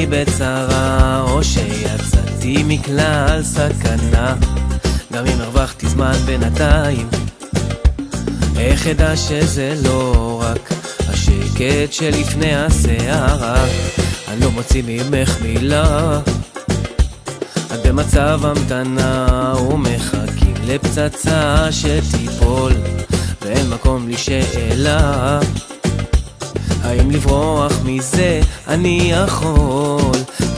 אני בצרה, או שיצאתי מכלל סכנה, גם אם הרווחתי זמן בינתיים. איך אדע שזה לא רק השקט שלפני הסערה? אני לא מוציא ממך מילה, את במצב המתנה ומחכים לפצצה שתיפול, ואין מקום לי שאלה, האם לברוח מזה אני יכול?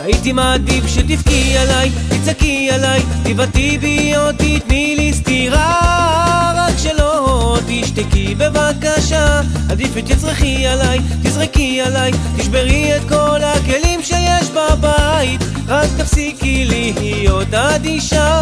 הייתי מעדיף שתבכי עליי, תצעקי עליי, תבעטי בי או תתני לי סתירה, רק שלא תשתקי בבקשה. עדיף שתצרחי עליי, תזרקי עליי, תשברי את כל הכלים שיש בבית, רק תפסיקי להיות אדישה.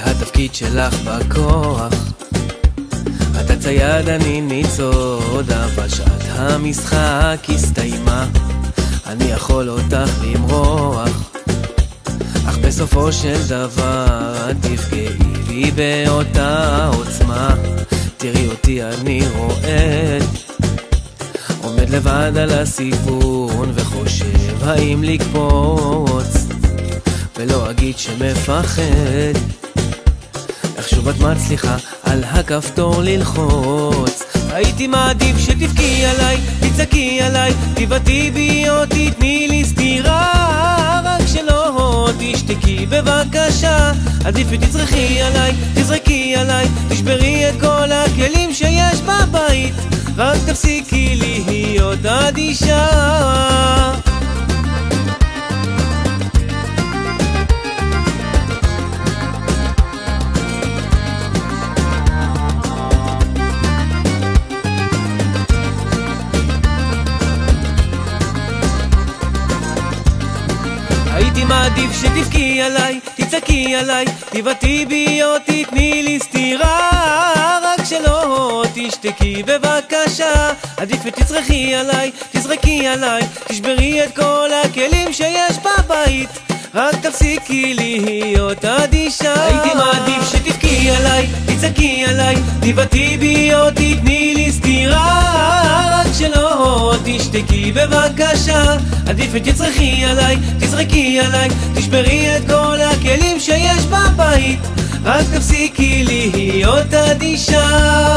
התפקיד שלך בכוח, את הצייד אני ניצוד, אבל שעת המשחק הסתיימה, אני יכול אותך למרוח, אך בסופו של דבר תפגעי בי באותה עוצמה. תראי אותי אני רועד, עומד לבד על הסיפון וחושב האם לקפוץ, ולא אגיד שמפחד, איך שוב את מצליחה על הכפתור ללחוץ. הייתי מעדיף שתבכי עליי, תצעקי עליי, תבעטי בי או תתני לי סתירה, רק שלא תשתקי בבקשה. עדיף שתצרחי עליי, תזרקי עליי, תשברי את כל הכלים שיש בבית, רק תפסיקי להיות אדישה. הייתי מעדיף שתבכי עליי, תצעקי עליי, תבעטי בי או תתני לי סתירה, רק שלא תשתקי בבקשה. עדיף שתצרחי עליי, תזרקי עליי, תשברי את כל הכלים שיש בבית, רק תפסיקי להיות אדישה. הייתי מעדיף שתבכי עליי, תצעקי עליי, תבעטי בי או תתני לי סתירה, רק שלא תשתקי בבקשה. עדיף שתצרחי עליי, תזרקי עליי, תשברי את כל הכלים שיש בבית, רק תפסיקי להיות אדישה.